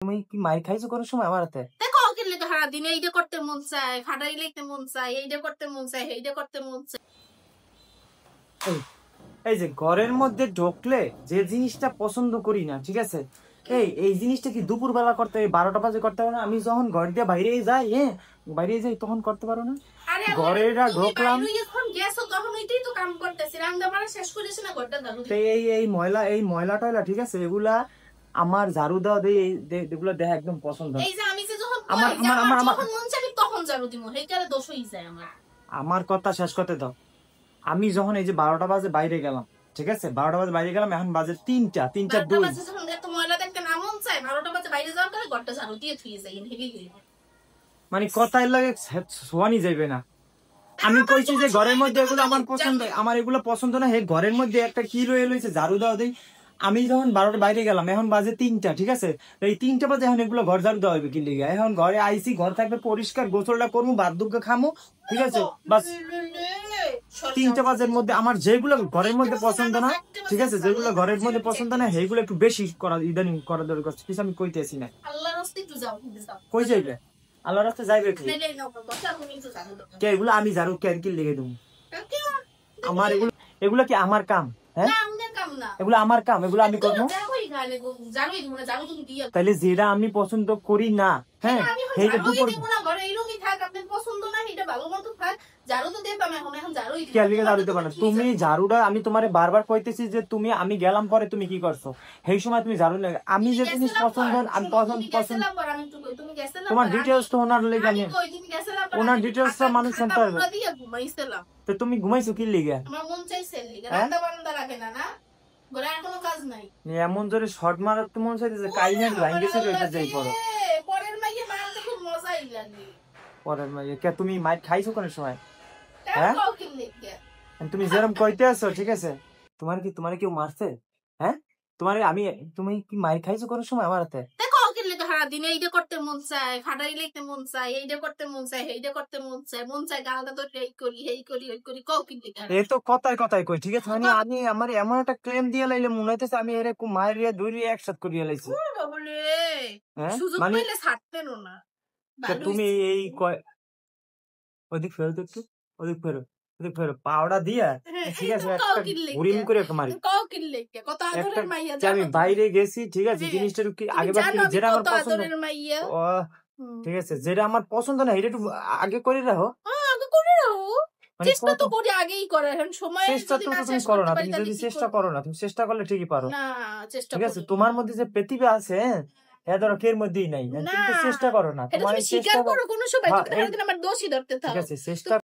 তুমি কি মাইর খাইছো কোন সময় আমার হাতে? দেখো কিনলে তো সারা দিন এইটা করতে মন চায়, খাটাই লিখতে মন চায়, এইটা করতে মন চায়, এইটা করতে মন চায়। এই যে ঘরের মধ্যে ঢুকলে যে জিনিসটা পছন্দ করি না, ঠিক আছে, এই জিনিসটা কি দুপুর বেলা করতে, 12টা বাজে করতে পারো না? আমি যখন ঘর দিয়ে বাইরে যাই, বাইরে যাই তখন করতে পারো না? ঘরে ঢুকলাম তখন ওইটাই তো কাম করতেছি, রান্না বাড়া শেষ করেছি না, ঘরটা ঝাড়ু দিই। এই ময়লা টয়লা, ঠিক আছে, এগুলা আমার ঝাড়ু দেওয়া দেয়, এগুলো দেখা একদম পছন্দ। এই যে আমি যে যখন আমার মন চাই তখন ঝাড়ু দিব, এইটারে দোষ হই যায় আমার কথা শেষ করতে দাও। আমি যখন এই যে 12টা বাজে বাইরে গেলাম, ঠিক আছে, 12টা বাজে বাইরে গেলাম, এখন বাজে 3টা 2। যখন এত ময়লা দেখতে না মন চায়, 12টা বাজে বাইরে যাওয়ার পরে ঘরটা ঝাড়ু দিয়ে থুয়ে যাই, মানে কথাই লাগে শোয়ানি যাইবে না। আমি কইছি যে ঘরের মধ্যে এগুলো আমার পছন্দ, আমার এগুলো পছন্দ না। হে ঘরের মধ্যে একটা কি রয়েছে ঝাড়ু দেওয়া দেই। আমি যখন 12টা বাইরে গেলাম, এখন বাজে 3টা, ঠিক আছে, এই 3টা বাজে এখন এগুলো ঘর ঝাড়ু দেওয়া হবে কি লিগে? এখন ঘরে আইসি, ঘর থাকবে পরিষ্কার, গোসলটা করবো, বাথরুমকে খামো, ঠিক আছে, বাস। 3টা বাজের মধ্যে আমার যেগুলো ঘরের মধ্যে পছন্দ না, ঠিক আছে, যেগুলো ঘরের মধ্যে পছন্দ না সেইগুলো একটু বেশি করা, ইদানিং করা দরকার। কিছু আমি কইতেছি না, কই যাইবে আল্লাহর রাস্তায় যাইবে কি? এগুলো আমি ঝাড়ু কি লিখে দেবো? আমার এগুলো কি আমার কাম? হ্যাঁ, এগুলো আমার কাম, এগুলো আমি করবো। তাহলে যেটা আমি পছন্দ করি না, হ্যাঁ, সেইটা দুপুর তুমি ঝাড়ুটা, আমি তোমারে বারবার কইতেছি যে তুমি, আমি গেলাম পরে তুমি কি করছো, সেই সময় তুমি ঝাড়ু লাগে। আমি যে জিনিস পছন্দ, আমি পছন্দ তোমার ডিটেলস তো ওনার লেগে, আমি ওনার ডিটেলস টা মানুষ শুনতে হবে। তো তুমি ঘুমাইছো কি লিগে? এমন জোরে শর্ট মারার তো মন চাইতেছে, কাইনার লাইঙ্গেছে ওইটা যাই পড়ো। পরের মাইয়ে কে? তুমি মাইর খাইছো কোন সময়? হ্যাঁ, তুমি যেরকম কইতে আছো, ঠিক আছে, তোমার কেউ মারছে? হ্যাঁ, তুমি কি মাইর খাইছো কোন সময় আমার হাতে? সারাদিন এইটা করতে মন চায়, খাটাই লিখতে মন চায়, এইটা করতে মন চায়, এইটা করতে মন চায়, গালটা তো এই করি এই করি ওই করি, কও কিনলে এই তো কথায় কই, ঠিক আছে, মানে আমি আমার এমন একটা ক্লেম দিয়ে লাইলে মনে হইতেছে আমি এরকম মারিয়া ধরিয়া একসাথ করিয়া লাইছি। সুযোগ পাইলে ছাড়তেন না। তুমি এই ওদিক ফেরো তো একটু, ওদিক ফেরো পাওড়া দিয়া, ঠিক আছে, একটা ঘুরিম করে মারি। আমি বাইরে গেছি, ঠিক আছে, জিনিসটা আগে যেটা আমার পছন্দ, ঠিক আছে, যেটা আমার পছন্দ না এটা একটু আগে করে রাখো। চেষ্টা তো করি আগেই করার, এখন সময় চেষ্টা তো তুমি করো না। তুমি যদি চেষ্টা করো না, তুমি চেষ্টা করলে ঠিকই পারো না, ঠিক আছে। তোমার মধ্যে যে প্রতিভা আছে, ধরো কের মধ্যেই নাই, তুমি চেষ্টা করো না। তোমার চেষ্টা করো, কোনো সময় আমার দোষই ধরতে থাকো, ঠিক আছে, চেষ্টা